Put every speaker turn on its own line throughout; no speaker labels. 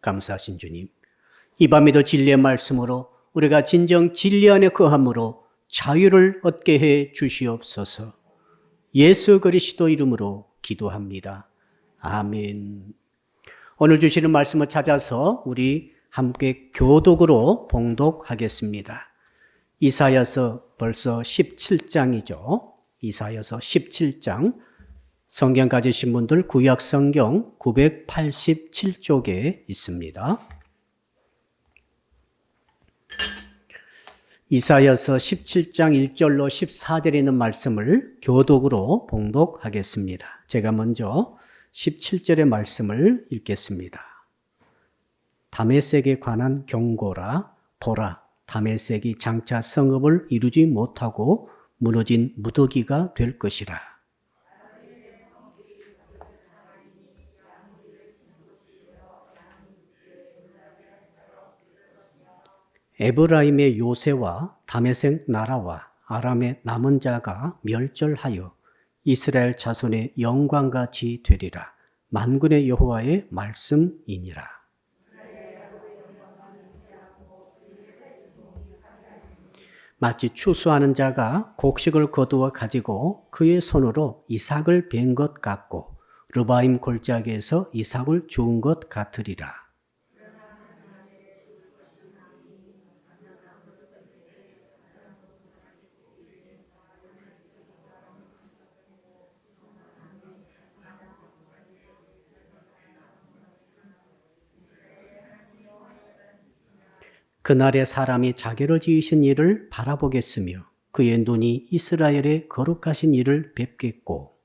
감사하신 주님, 이 밤에도 진리의 말씀으로 우리가 진정 진리 안에 거함으로 자유를 얻게 해 주시옵소서. 예수 그리스도 이름으로 기도합니다. 아멘. 오늘 주시는 말씀을 찾아서 우리 함께 교독으로 봉독하겠습니다. 이사야서 벌써 17장이죠. 이사야서 17장. 성경 가지신 분들 구약 성경 987쪽에 있습니다. 이사야서 17장 1절로 14절에 있는 말씀을 교독으로 봉독하겠습니다. 제가 먼저 17절의 말씀을 읽겠습니다. 다메섹에 관한 경고라. 보라, 다메섹이 장차 성읍을 이루지 못하고 무너진 무더기가 될 것이라. 에브라임의 요새와 다메섹 나라와 아람의 남은 자가 멸절하여 이스라엘 자손의 영광같이 되리라. 만군의 여호와의 말씀이니라. 마치 추수하는 자가 곡식을 거두어 가지고 그의 손으로 이삭을 벤 것 같고 르바임 골짜기에서 이삭을 주운 것 같으리라. 그날에 사람이 자기를 지으신 이를 바라보겠으며 그의 눈이 이스라엘의 거룩하신 이를 뵙겠고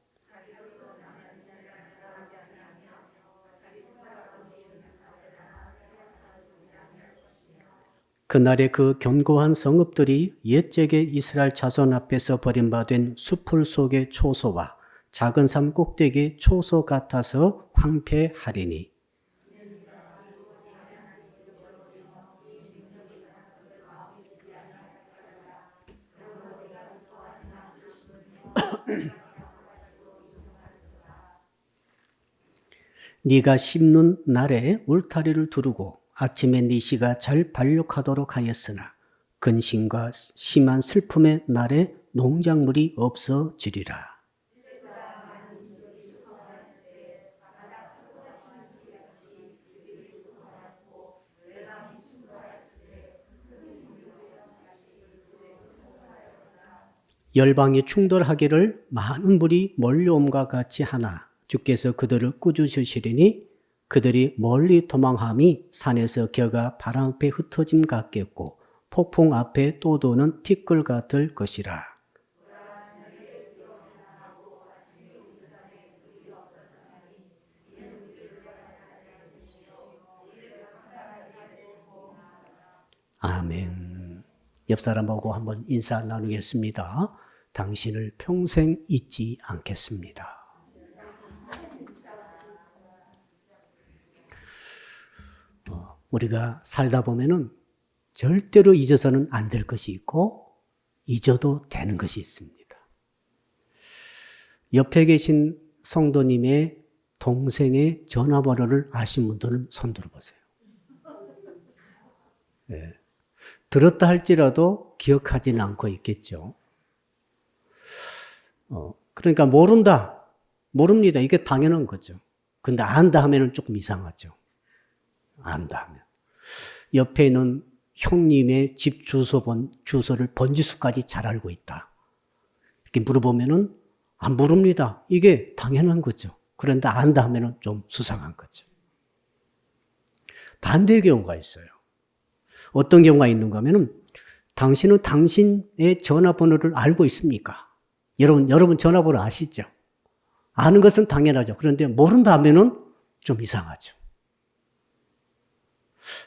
그날에 그 견고한 성읍들이 옛적의 이스라엘 자손 앞에서 버림받은 수풀 속의 초소와 작은 산 꼭대기의 초소 같아서 황폐하리니 네가 심는 날에 울타리를 두르고 아침에 네 씨가 잘 발육하도록 하였으나 근심과 심한 슬픔의 날에 농작물이 없어지리라. 열방이 충돌하기를 많은 불이 몰려옴과 같이 하나 주께서 그들을 꾸짖으시리니 그들이 멀리 도망함이 산에서 겨가 바람 앞에 흩어짐 같겠고 폭풍 앞에 또 도는 티끌 같을 것이라. 아멘. 옆 사람하고 한번 인사 나누겠습니다. 당신을 평생 잊지 않겠습니다. 우리가 살다 보면은 절대로 잊어서는 안 될 것이 있고 잊어도 되는 것이 있습니다. 옆에 계신 성도님의 동생의 전화번호를 아신 분들은 손 들어보세요. 네. 들었다 할지라도 기억하지는 않고 있겠죠. 그러니까 모릅니다. 이게 당연한 거죠. 근데 안다 하면은 조금 이상하죠. 안다 하면. 옆에 있는 형님의 집 주소를 번지수까지 잘 알고 있다. 이렇게 물어보면은 안 모릅니다. 이게 당연한 거죠. 그런데 안다 하면은 좀 수상한 거죠. 반대의 경우가 있어요. 어떤 경우가 있는가 하면은 당신은 당신의 전화번호를 알고 있습니까? 여러분 전화번호 아시죠? 아는 것은 당연하죠. 그런데 모른다 하면은 좀 이상하죠.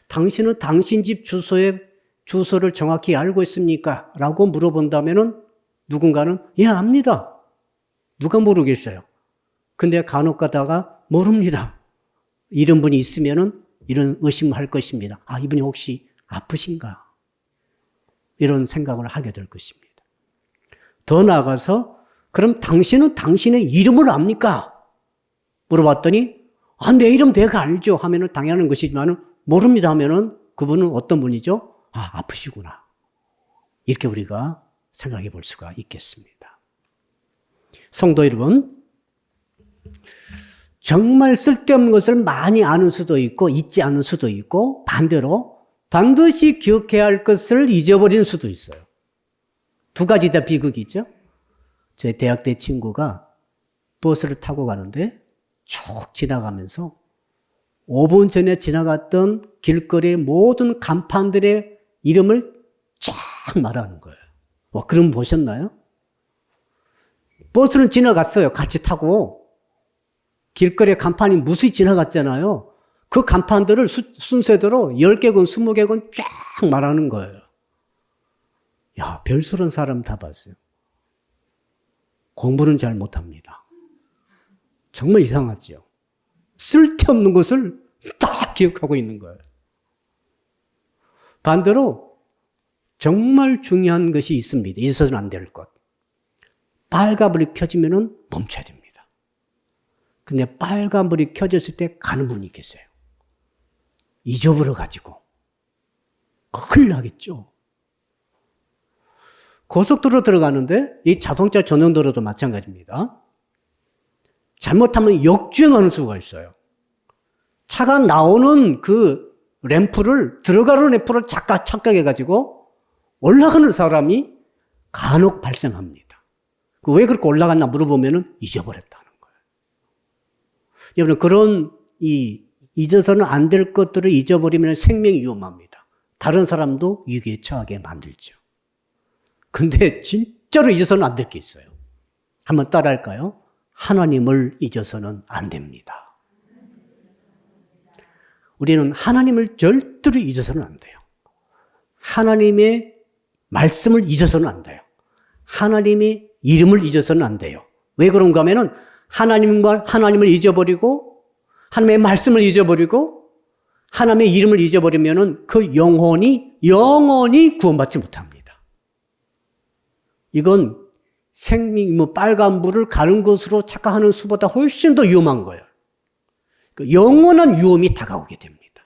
당신은 당신 집 주소를 정확히 알고 있습니까? 라고 물어본다면은 누군가는 예, 압니다. 누가 모르겠어요. 근데 간혹 가다가 모릅니다. 이런 분이 있으면은 이런 의심을 할 것입니다. 아, 이분이 혹시 아프신가? 이런 생각을 하게 될 것입니다. 더 나아가서 그럼 당신은 당신의 이름을 압니까? 물어봤더니 내 이름 내가 알죠 하면은 당연한 것이지만 모릅니다 하면은 그분은 어떤 분이죠? 아프시구나. 이렇게 우리가 생각해 볼 수가 있겠습니다. 성도 여러분, 정말 쓸데없는 것을 많이 아는 수도 있고 잊지 않을 수도 있고 반대로 반드시 기억해야 할 것을 잊어버리는 수도 있어요. 두 가지 다 비극이죠. 저희 대학 때 친구가 버스를 타고 가는데 쭉 지나가면서 5분 전에 지나갔던 길거리의 모든 간판들의 이름을 쫙 말하는 거예요. 그럼 보셨나요? 버스는 지나갔어요. 같이 타고. 길거리에 간판이 무수히 지나갔잖아요. 그 간판들을 순서대로 10개군, 20개군 쫙 말하는 거예요. 야, 별수런 사람 다 봤어요. 공부는 잘 못합니다. 정말 이상하죠. 쓸데없는 것을 다 기억하고 있는 거예요. 반대로 정말 중요한 것이 있습니다. 있어서는 안 될 것. 빨간불이 켜지면은 멈춰야 됩니다. 근데 빨간불이 켜졌을 때 가는 분이 계세요. 잊어버려가지고. 큰일 나겠죠. 고속도로 들어가는데 이 자동차 전용도로도 마찬가지입니다. 잘못하면 역주행하는 수가 있어요. 차가 나오는 그 램프를 들어가는 램프를 착각해가지고 올라가는 사람이 간혹 발생합니다. 왜 그렇게 올라갔나 물어보면은 잊어버렸다는 거예요. 여러분 그런 잊어서는 안 될 것들을 잊어버리면 생명이 위험합니다. 다른 사람도 위기에 처하게 만들죠. 근데 진짜로 잊어서는 안 될 게 있어요. 한번 따라할까요? 하나님을 잊어서는 안 됩니다. 우리는 하나님을 절대로 잊어서는 안 돼요. 하나님의 말씀을 잊어서는 안 돼요. 하나님의 이름을 잊어서는 안 돼요. 왜 그런가 하면은 하나님을 잊어버리고 하나님의 말씀을 잊어버리고 하나님의 이름을 잊어버리면은 그 영혼이 구원받지 못합니다. 이건 빨간불을 가는 것으로 착각하는 수보다 훨씬 더 위험한 거예요. 영원한 위험이 다가오게 됩니다.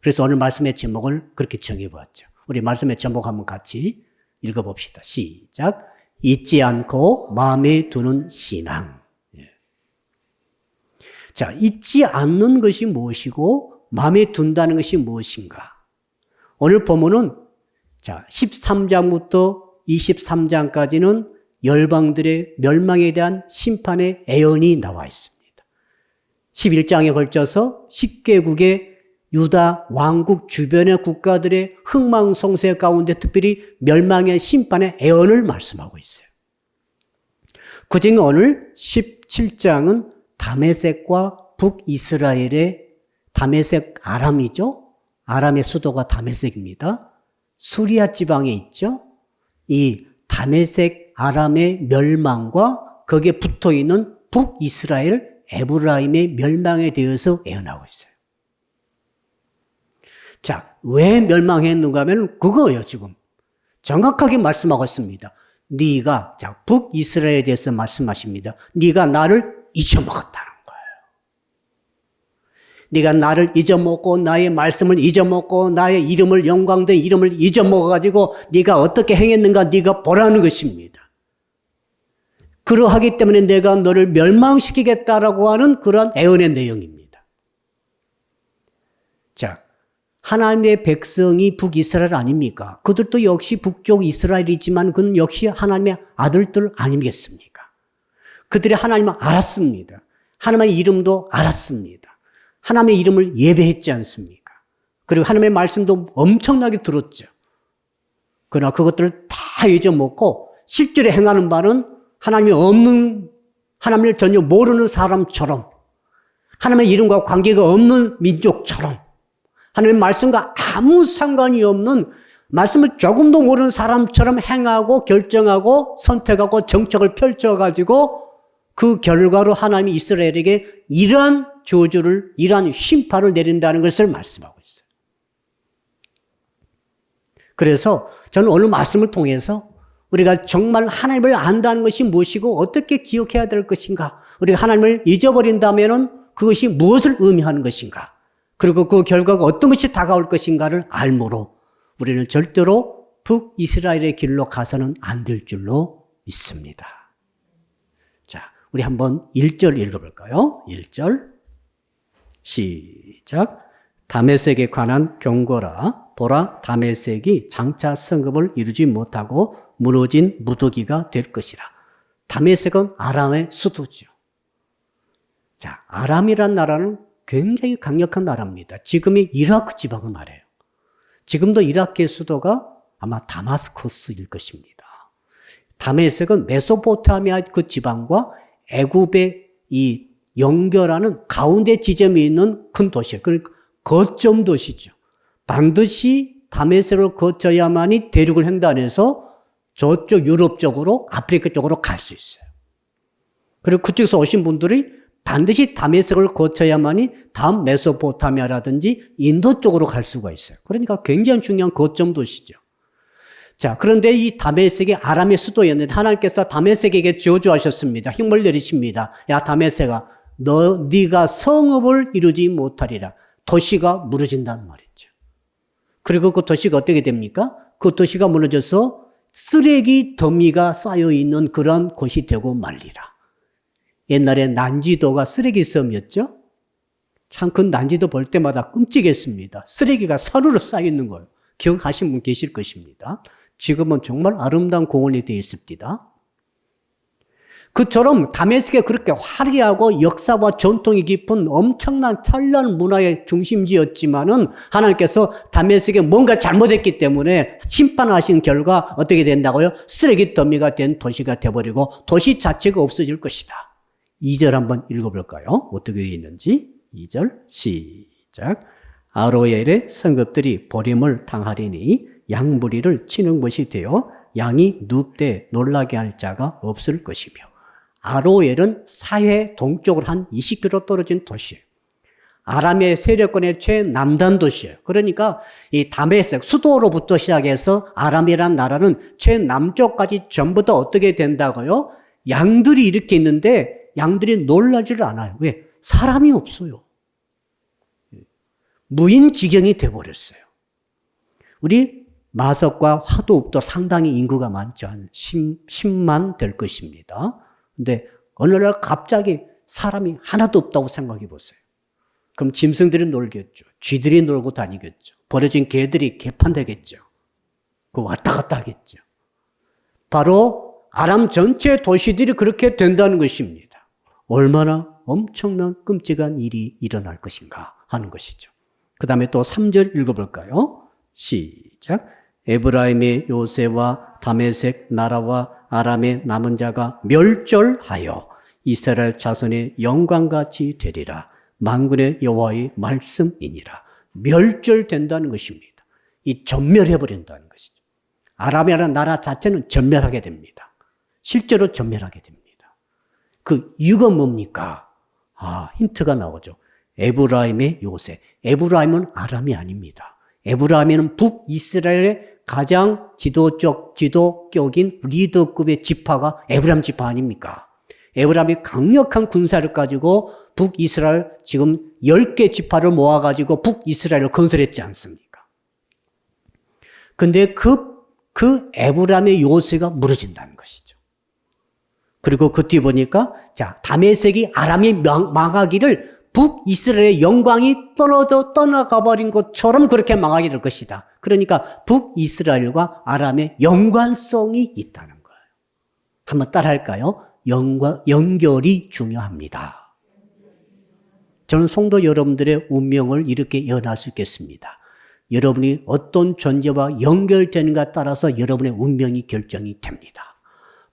그래서 오늘 말씀의 제목을 그렇게 정해보았죠. 우리 말씀의 제목 한번 같이 읽어봅시다. 시작. 잊지 않고 마음에 두는 신앙. 자, 잊지 않는 것이 무엇이고 마음에 둔다는 것이 무엇인가? 오늘 본문은 13장부터 23장까지는 열방들의 멸망에 대한 심판의 애언이 나와 있습니다. 11장에 걸쳐서 10개국의 유다 왕국 주변의 국가들의 흥망성쇠 가운데 특별히 멸망의 심판의 애언을 말씀하고 있어요. 그중에 오늘 17장은 다메섹과 북이스라엘의 다메섹 아람이죠. 아람의 수도가 다메섹입니다. 수리아 지방에 있죠. 이 다메섹 아람의 멸망과 거기에 붙어있는 북이스라엘 에브라임의 멸망에 대해서 예언하고 있어요. 자, 왜 멸망했는가 하면 그거예요, 지금. 정확하게 말씀하고 있습니다. 북이스라엘에 대해서 말씀하십니다. 네가 나를 잊어먹었다는 거예요. 네가 나를 잊어먹고 나의 말씀을 잊어먹고 나의 이름을 영광된 이름을 잊어먹어가지고 네가 어떻게 행했는가 네가 보라는 것입니다. 그러하기 때문에 내가 너를 멸망시키겠다라고 하는 그런 애언의 내용입니다. 자, 하나님의 백성이 북이스라엘 아닙니까? 그들도 역시 북쪽 이스라엘이지만 그는 역시 하나님의 아들들 아니겠습니까? 그들이 하나님을 알았습니다. 하나님의 이름도 알았습니다. 하나님의 이름을 예배했지 않습니까? 그리고 하나님의 말씀도 엄청나게 들었죠. 그러나 그것들을 다 잊어먹고 실제로 행하는 바는 하나님을 전혀 모르는 사람처럼 하나님의 이름과 관계가 없는 민족처럼 하나님의 말씀과 아무 상관이 없는 말씀을 조금도 모르는 사람처럼 행하고 결정하고 선택하고 정책을 펼쳐가지고 그 결과로 하나님이 이스라엘에게 이러한 저주를, 이러한 심판을 내린다는 것을 말씀하고 있어요. 그래서 저는 오늘 말씀을 통해서 우리가 정말 하나님을 안다는 것이 무엇이고 어떻게 기억해야 될 것인가? 우리가 하나님을 잊어버린다면은 그것이 무엇을 의미하는 것인가? 그리고 그 결과가 어떤 것이 다가올 것인가를 알므로 우리는 절대로 북이스라엘의 길로 가서는 안 될 줄로 믿습니다. 자, 우리 한번 1절 읽어볼까요? 1절 시작. 다메섹에 관한 경고라. 보라, 다메섹이 장차 성읍을 이루지 못하고 무너진 무더기가 될 것이라. 다메섹은 아람의 수도죠. 자, 아람이란 나라는 굉장히 강력한 나라입니다. 지금의 이라크 지방을 말해요. 지금도 이라크의 수도가 아마 다마스커스일 것입니다. 다메섹은 메소포타미아 그 지방과 애굽의 이 연결하는 가운데 지점이 있는 큰 도시예요. 그러니까 거점 도시죠. 반드시 다메섹을 거쳐야만이 대륙을 횡단해서 저쪽 유럽 쪽으로 아프리카 쪽으로 갈 수 있어요. 그리고 그쪽에서 오신 분들이 반드시 다메섹을 거쳐야만이 다음 메소포타미아라든지 인도 쪽으로 갈 수가 있어요. 그러니까 굉장히 중요한 거점 도시죠. 자, 그런데 이 다메섹이 아람의 수도였는데 하나님께서 다메섹에게 저주하셨습니다. 힘을 내리십니다. 야, 다메섹아, 네가 성읍을 이루지 못하리라. 도시가 무너진단 말이죠. 그리고 그 도시가 어떻게 됩니까? 그 도시가 무너져서 쓰레기 더미가 쌓여있는 그런 곳이 되고 말리라. 옛날에 난지도가 쓰레기 섬이었죠? 참 그 난지도 볼 때마다 끔찍했습니다. 쓰레기가 사루로 쌓여있는 거예요. 기억하신 분 계실 것입니다. 지금은 정말 아름다운 공원이 되어 있습니다. 그처럼 다메섹에 그렇게 화려하고 역사와 전통이 깊은 엄청난 찬란 문화의 중심지였지만은 하나님께서 다메섹에 뭔가 잘못했기 때문에 심판하신 결과 어떻게 된다고요? 쓰레기 더미가 된 도시가 되어버리고 도시 자체가 없어질 것이다. 2절 한번 읽어볼까요? 어떻게 되어 있는지. 2절 시작. 아로엘의 성읍들이 버림을 당하리니 양무리를 치는 것이 되어 양이 눕되 놀라게 할 자가 없을 것이며. 아로엘은 사해 동쪽으로 한 20km 떨어진 도시예요. 아람의 세력권의 최남단 도시예요. 그러니까 이 다메섹 수도로부터 시작해서 아람이란 나라는 최남쪽까지 전부 다 어떻게 된다고요? 양들이 이렇게 있는데 양들이 놀라지를 않아요. 왜? 사람이 없어요. 무인지경이 돼버렸어요. 우리 마석과 화도읍도 상당히 인구가 많죠. 한 10만 될 것입니다. 근데 어느 날 갑자기 사람이 하나도 없다고 생각해 보세요. 그럼 짐승들이 놀겠죠. 쥐들이 놀고 다니겠죠. 버려진 개들이 개판되겠죠. 그 왔다 갔다 하겠죠. 바로 아람 전체 도시들이 그렇게 된다는 것입니다. 얼마나 엄청난 끔찍한 일이 일어날 것인가 하는 것이죠. 그 다음에 또 3절 읽어볼까요? 시작. 에브라임의 요새와 다메섹 나라와 아람의 남은 자가 멸절하여 이스라엘 자손의 영광같이 되리라. 만군의 여호와의 말씀이니라. 멸절된다는 것입니다. 이 전멸해버린다는 것이죠. 아람이라는 나라 자체는 전멸하게 됩니다. 실제로 전멸하게 됩니다. 그 이유가 뭡니까? 힌트가 나오죠. 에브라임의 요새. 에브라임은 아람이 아닙니다. 에브라임은 북이스라엘의 가장 지도격인 리더급의 지파가 에브라임 지파 아닙니까? 에브라임이 강력한 군사를 가지고 북이스라엘 지금 10개 지파를 모아가지고 북이스라엘을 건설했지 않습니까? 근데 그 에브라임의 요새가 무너진다는 것이죠. 그리고 그 뒤에 보니까 다메섹이 아람이 망하기를 북이스라엘의 영광이 떠나가 버린 것처럼 그렇게 망하게 될 것이다. 그러니까 북이스라엘과 아람의 연관성이 있다는 거예요. 한번 따라할까요? 연결이 중요합니다. 저는 성도 여러분들의 운명을 이렇게 예언할 수 있겠습니다. 여러분이 어떤 존재와 연결되는가에 따라서 여러분의 운명이 결정이 됩니다.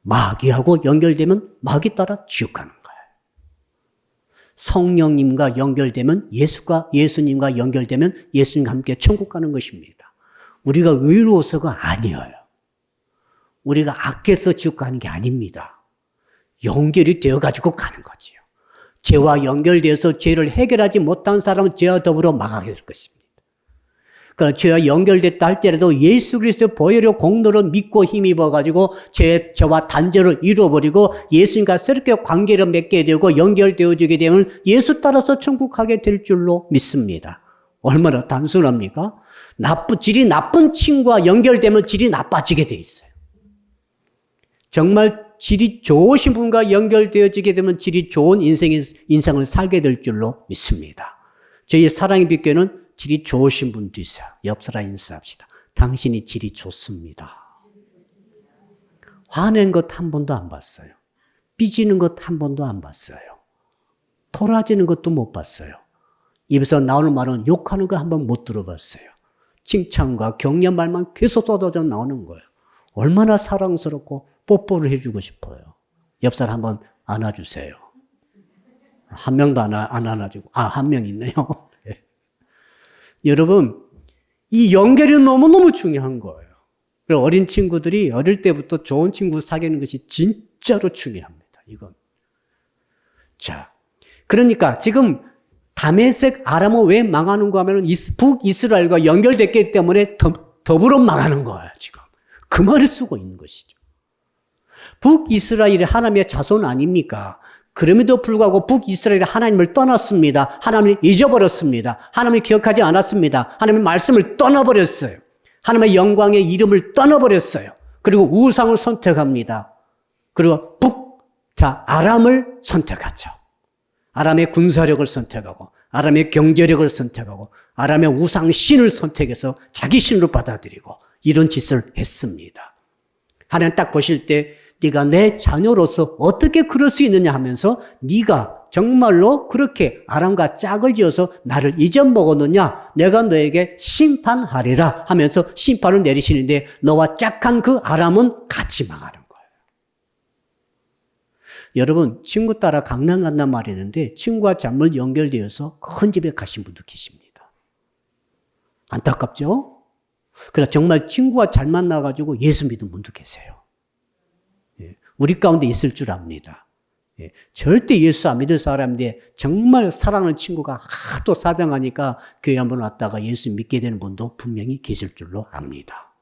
마귀하고 연결되면 마귀 따라 지옥 가는 거예요. 성령님과 연결되면 예수님과 연결되면 예수님과 함께 천국 가는 것입니다. 우리가 의로워서가 아니에요. 우리가 악해서 지옥 가는 게 아닙니다. 연결이 되어가지고 가는 거지요. 죄와 연결되어서 죄를 해결하지 못한 사람은 죄와 더불어 망하게 될 것입니다. 그 죄와 연결됐다 할지라도 예수 그리스도의 보혈의 공로를 믿고 힘입어가지고 저와 단절을 이루어버리고 예수님과 새롭게 관계를 맺게 되고 연결되어지게 되면 예수 따라서 천국 가게 될 줄로 믿습니다. 얼마나 단순합니까? 질이 나쁜 친구와 연결되면 질이 나빠지게 돼 있어요. 정말 질이 좋으신 분과 연결되어지게 되면 질이 좋은 인생을 살게 될 줄로 믿습니다. 저희 사랑의 빛교회는 질이 좋으신 분도 있어요. 옆 사람 인사합시다. 당신이 질이 좋습니다. 화낸 것 한 번도 안 봤어요. 삐지는 것 한 번도 안 봤어요. 토라지는 것도 못 봤어요. 입에서 나오는 말은 욕하는 거 한 번 못 들어봤어요. 칭찬과 격려 말만 계속 쏟아져 나오는 거예요. 얼마나 사랑스럽고 뽀뽀를 해주고 싶어요. 옆 사람 한번 안아주세요. 한 명도 안 안아주고, 한 명 있네요. 여러분, 이 연결이 너무너무 중요한 거예요. 그리고 어린 친구들이 어릴 때부터 좋은 친구 사귀는 것이 진짜로 중요합니다. 이건. 자, 그러니까 지금 다메섹 아람은 왜 망하는가 하면 북이스라엘과 연결됐기 때문에 더불어 망하는 거예요, 지금. 그 말을 쓰고 있는 것이죠. 북이스라엘이 하나님의 자손 아닙니까? 그럼에도 불구하고 북이스라엘이 하나님을 떠났습니다. 하나님을 잊어버렸습니다. 하나님을 기억하지 않았습니다. 하나님의 말씀을 떠나버렸어요. 하나님의 영광의 이름을 떠나버렸어요. 그리고 우상을 선택합니다. 그리고 아람을 선택하죠. 아람의 군사력을 선택하고 아람의 경제력을 선택하고 아람의 우상신을 선택해서 자기 신으로 받아들이고 이런 짓을 했습니다. 하나님 딱 보실 때 네가 내 자녀로서 어떻게 그럴 수 있느냐 하면서 네가 정말로 그렇게 아람과 짝을 지어서 나를 잊어먹었느냐? 내가 너에게 심판하리라 하면서 심판을 내리시는데 너와 짝한 그 아람은 같이 망하는 거예요. 여러분, 친구 따라 강남 간단 말이 있는데 친구와 잘못 연결되어서 큰 집에 가신 분도 계십니다. 안타깝죠? 그러나 정말 친구와 잘 만나가지고 예수 믿은 분도 계세요. 우리 가운데 있을 줄 압니다. 절대 예수 안 믿을 사람인데 정말 사랑하는 친구가 하도 사정하니까 교회 한번 왔다가 예수 믿게 되는 분도 분명히 계실 줄로 압니다.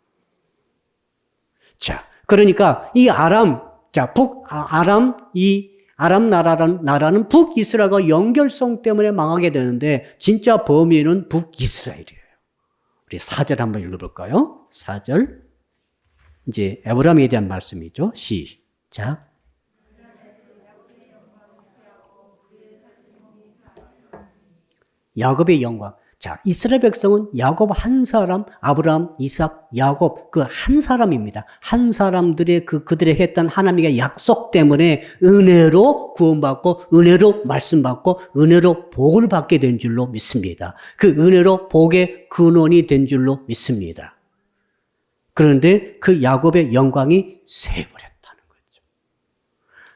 자, 그러니까 이 아람 나라는 북이스라엘과 연결성 때문에 망하게 되는데 진짜 범인은 북이스라엘이에요. 우리 4절 한번 읽어볼까요? 4절. 이제 에브라임에 대한 말씀이죠. 시작. 야곱의 영광. 자, 이스라엘 백성은 야곱 한 사람, 아브라함, 이삭, 야곱 그 한 사람입니다. 한 사람들의 그들에게 했던 하나님의 약속 때문에 은혜로 구원받고 은혜로 말씀받고 은혜로 복을 받게 된 줄로 믿습니다. 그 은혜로 복의 근원이 된 줄로 믿습니다. 그런데 그 야곱의 영광이 쇠해버렸다는 거죠.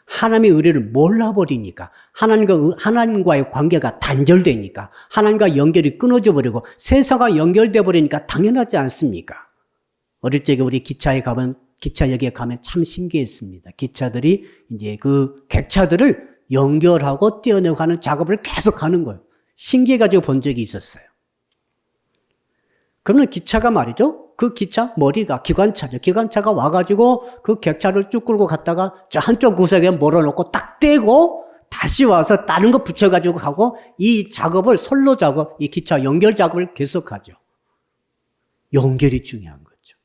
하나님의 의뢰를 몰라버리니까 하나님과의 관계가 단절되니까 하나님과 연결이 끊어져 버리고 세상과 연결돼 버리니까 당연하지 않습니까? 어릴 적에 우리 기차역에 가면 참 신기했습니다. 기차들이 이제 그 객차들을 연결하고 떼어내고 가는 작업을 계속 하는 거예요. 신기해가지고 본 적이 있었어요. 그러면 기차가 말이죠. 그 기차 머리가 기관차죠. 기관차가 와가지고 그 객차를 쭉 끌고 갔다가 저 한쪽 구석에 몰아놓고 딱 떼고 다시 와서 다른 거 붙여가지고 가고 이 작업을 선로 작업, 이 기차 연결 작업을 계속하죠. 연결이 중요한 거죠.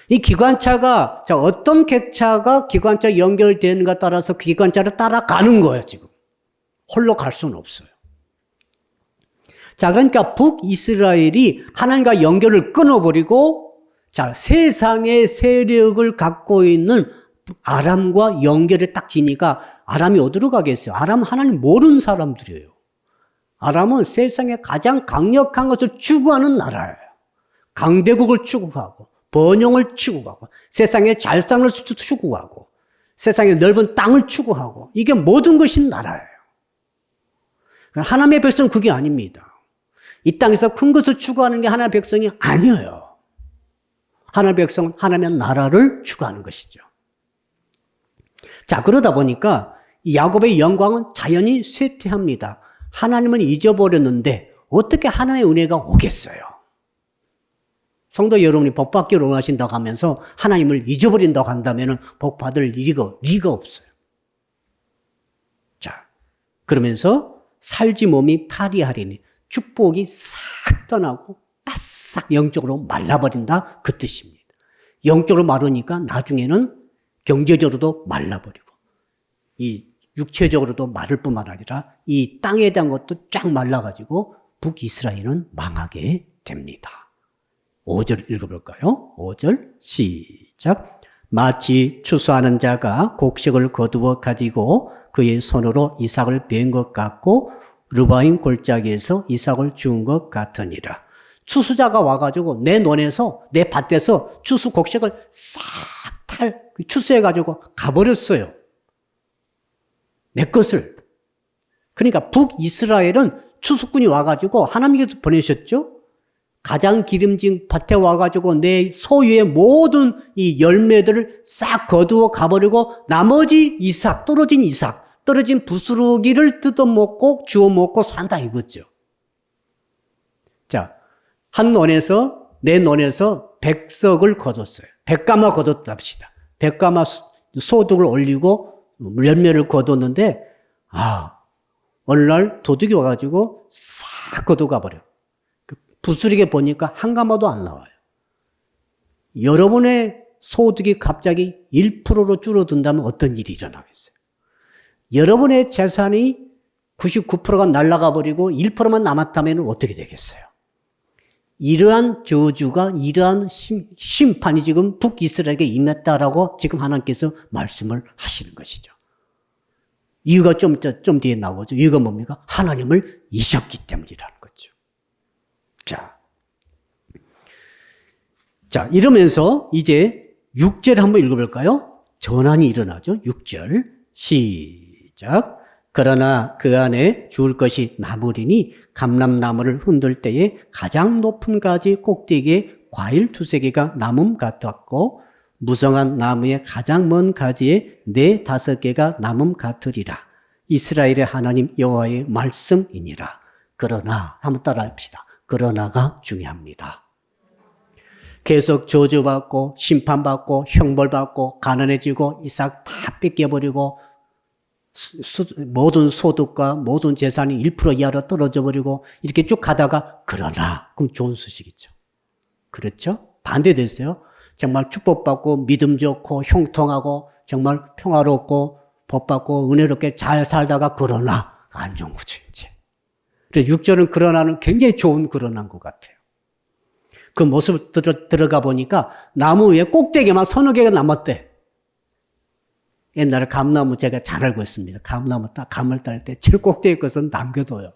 이 기관차가 어떤 객차가 기관차 연결되는가 따라서 그 기관차를 따라가는 거예요. 지금 홀로 갈 수는 없어요. 자, 그러니까 북이스라엘이 하나님과 연결을 끊어버리고, 자, 세상의 세력을 갖고 있는 아람과 연결을 딱 지니까 아람이 어디로 가겠어요? 아람은 하나님 모르는 사람들이에요. 아람은 세상에 가장 강력한 것을 추구하는 나라예요. 강대국을 추구하고, 번영을 추구하고, 세상의 잘상을 추구하고, 세상의 넓은 땅을 추구하고, 이게 모든 것이 나라예요. 하나님의 백성은 그게 아닙니다. 이 땅에서 큰 것을 추구하는 게 하나님의 백성이 아니에요. 하나님의 백성은 하나님의 나라를 추구하는 것이죠. 자, 그러다 보니까 야곱의 영광은 자연히 쇠퇴합니다. 하나님은 잊어버렸는데 어떻게 하나님의 은혜가 오겠어요? 성도 여러분이 복 받기를 원하신다고 하면서 하나님을 잊어버린다고 한다면 복 받을 리가 없어요. 자, 그러면서 살지 몸이 파리하리니 축복이 싹 떠나고 바싹 영적으로 말라버린다 그 뜻입니다. 영적으로 마르니까 나중에는 경제적으로도 말라버리고 이 육체적으로도 마를 뿐만 아니라 이 땅에 대한 것도 쫙 말라가지고 북이스라엘은 망하게 됩니다. 5절 읽어볼까요? 5절 시작. 마치 추수하는 자가 곡식을 거두어 가지고 그의 손으로 이삭을 베은 것 같고 르바임 골짜기에서 이삭을 주운 것 같으니라. 추수자가 와가지고 내 논에서 내 밭에서 추수 곡식을 싹 추수해가지고 가버렸어요. 내 것을. 그러니까 북이스라엘은 추수꾼이 와가지고 하나님께서 보내셨죠. 가장 기름진 밭에 와가지고 내 소유의 모든 이 열매들을 싹 거두어 가버리고 나머지 이삭, 떨어진 부스러기를 뜯어먹고 주워먹고 산다 이거죠. 자, 내 논에서 백석을 거뒀어요. 백가마 거뒀다 합시다. 백가마 소득을 올리고 열매를 거뒀는데, 어느 날 도둑이 와가지고 싹 거두가 버려. 부스러기에 보니까 한 가마도 안 나와요. 여러분의 소득이 갑자기 1%로 줄어든다면 어떤 일이 일어나겠어요? 여러분의 재산이 99%가 날아가 버리고 1%만 남았다면 어떻게 되겠어요? 이러한 저주가, 이러한 심판이 지금 북이스라엘에게 임했다라고 지금 하나님께서 말씀을 하시는 것이죠. 이유가 좀 뒤에 나오죠. 이유가 뭡니까? 하나님을 잊었기 때문이라는 거죠. 자, 이러면서 이제 6절 한번 읽어볼까요? 전환이 일어나죠. 6절 시작. 그러나 그 안에 주울 것이 나무리니 감람나무를 흔들 때에 가장 높은 가지 꼭대기에 과일 2-3개가 남음 같았고 무성한 나무의 가장 먼 가지에 4-5개가 남음 같으리라. 이스라엘의 하나님 여호와의 말씀이니라. 그러나 한번 따라합시다. 그러나가 중요합니다. 계속 저주받고 심판받고 형벌받고 가난해지고 이삭 다 뺏겨버리고 모든 소득과 모든 재산이 1% 이하로 떨어져 버리고 이렇게 쭉 가다가 그러나 그럼 좋은 소식이죠. 그렇죠? 반대됐어요. 정말 축복받고 믿음 좋고 형통하고 정말 평화롭고 복받고 은혜롭게 잘 살다가 그러나 안 좋은 거죠 이제. 그래서 6절은 그러나는 굉장히 좋은 그러나인 것 같아요. 그 모습을 들어가 보니까 나무 위에 꼭대기만 3-4개가 남았대. 옛날에 감나무 제가 잘 알고 있습니다. 감나무 감을 딸 때 제일 꼭대기 것은 남겨둬요.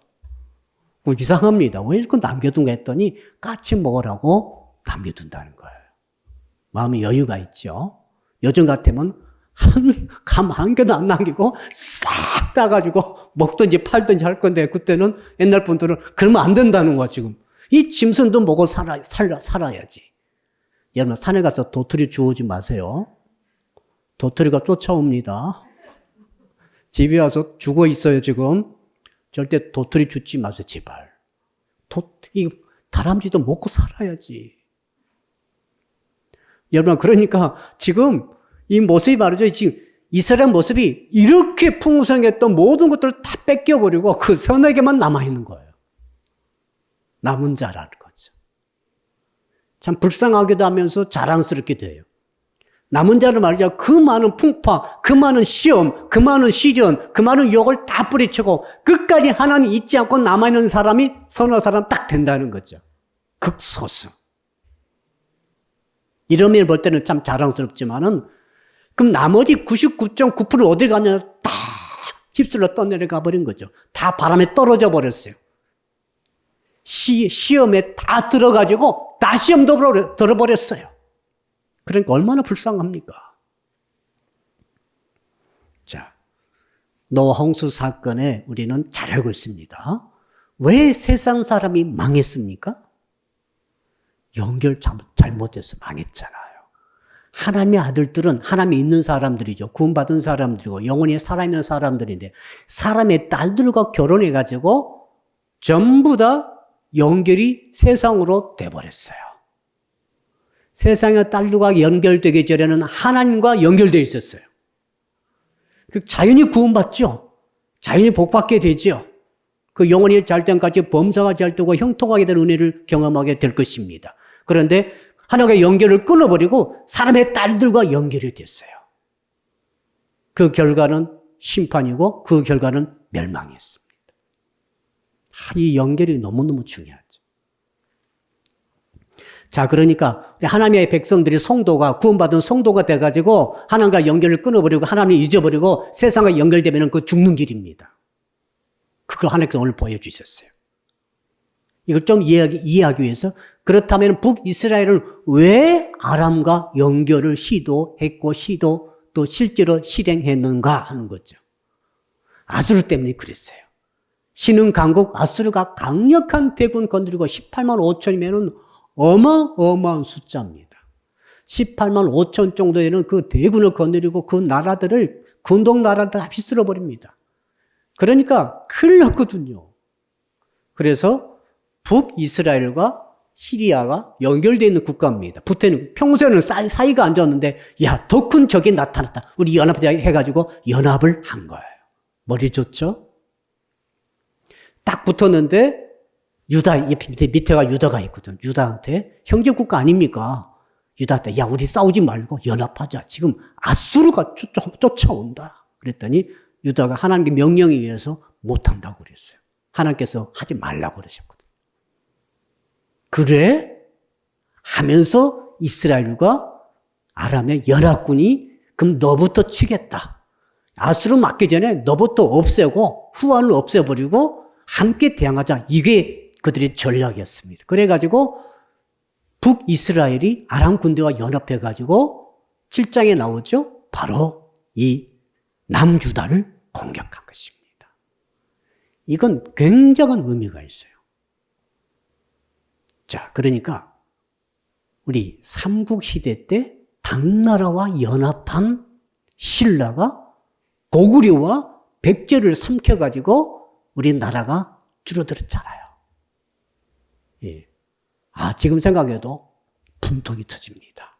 이상합니다. 왜 이렇게 남겨둔가 했더니 까치 먹으라고 남겨둔다는 거예요. 마음에 여유가 있죠. 요즘 같으면 감 한 개도 안 남기고 싹 따가지고 먹든지 팔든지 할 건데 그때는 옛날 분들은 그러면 안 된다는 거야 지금. 이 짐승도 먹고 살아야지. 여러분 산에 가서 도토리 주우지 마세요. 도토리가 쫓아옵니다. 집에 와서 죽어 있어요 지금. 절대 도토리 주지 마세요 제발. 이 다람쥐도 먹고 살아야지. 여러분 그러니까 지금 이 모습이 말이죠. 지금 이스라엘 모습이 이렇게 풍성했던 모든 것들을 다 뺏겨버리고 그 3-4개만 남아있는 거예요. 남은 자라는 거죠. 참 불쌍하기도 하면서 자랑스럽게 돼요. 남은 자는 말이죠. 그 많은 풍파, 그 많은 시험, 그 많은 시련, 그 많은 유혹을 다 뿌리치고 끝까지 하나님 잊지 않고 남아있는 사람이 서너 사람 딱 된다는 거죠. 극소수. 이런 면을 볼 때는 참 자랑스럽지만은 그럼 나머지 99.9% 어디 가냐 다 휩쓸려 떠내려가 버린 거죠. 다 바람에 떨어져 버렸어요. 시험에 다 들어가지고 다 시험도 들어버렸어요. 그러니까 얼마나 불쌍합니까? 자, 노아 홍수 사건에 우리는 잘 알고 있습니다. 왜 세상 사람이 망했습니까? 연결 잘못해서 망했잖아요. 하나님의 아들들은 하나님이 있는 사람들이죠. 구원받은 사람들이고 영원히 살아있는 사람들인데 사람의 딸들과 결혼해가지고 전부 다 연결이 세상으로 돼버렸어요. 세상의 딸들과 연결되기 전에는 하나님과 연결되어 있었어요. 그 자연히 구원받죠. 자연히 복받게 되죠. 그 영혼이 잘 때까지 범사가 잘 되고 형통하게 된 은혜를 경험하게 될 것입니다. 그런데 하나님과 연결을 끊어버리고 사람의 딸들과 연결이 됐어요. 그 결과는 심판이고 그 결과는 멸망이었습니다. 이 연결이 너무너무 중요하죠. 자, 그러니까 하나님의 백성들이 성도가 구원받은 성도가 돼가지고 하나님과 연결을 끊어버리고 하나님을 잊어버리고 세상과 연결되면 그 죽는 길입니다. 그걸 하나님께서 오늘 보여주셨어요. 이걸 좀 이해하기 위해서 그렇다면 북이스라엘은 왜 아람과 연결을 시도했고 또 실제로 실행했는가 하는 거죠. 아수르 때문에 그랬어요. 신흥 강국 아수르가 강력한 대군 건드리고 18만 5천이면은 어마어마한 숫자입니다. 18만 5천 정도에는 그 대군을 건드리고 그 나라들을 군동 나라를 다 휩쓸어 버립니다. 그러니까 큰일 났거든요. 그래서 북이스라엘과 시리아가 연결되어 있는 국가입니다. 평소에는 사이가 안 좋았는데 야, 더 큰 적이 나타났다. 우리 연합하자 해가지고 연합을 한 거예요. 머리 좋죠? 딱 붙었는데 유다, 밑에가 유다가 있거든. 유다한테 형제국가 아닙니까? 유다한테 야, 우리 싸우지 말고 연합하자. 지금 아수르가 쫓아온다. 그랬더니 유다가 하나님의 명령에 의해서 못한다고 그랬어요. 하나님께서 하지 말라고 그러셨거든. 그래? 하면서 이스라엘과 아람의 연합군이 그럼 너부터 치겠다. 아수르 맞기 전에 너부터 없애고 후환을 없애버리고 함께 대항하자. 이게 그들의 전략이었습니다. 그래가지고 북이스라엘이 아람 군대와 연합해가지고 7장에 나오죠. 바로 이 남유다를 공격한 것입니다. 이건 굉장한 의미가 있어요. 자, 그러니까 우리 삼국시대 때 당나라와 연합한 신라가 고구려와 백제를 삼켜가지고 우리나라가 줄어들었잖아요. 예. 지금 생각해도 분통이 터집니다.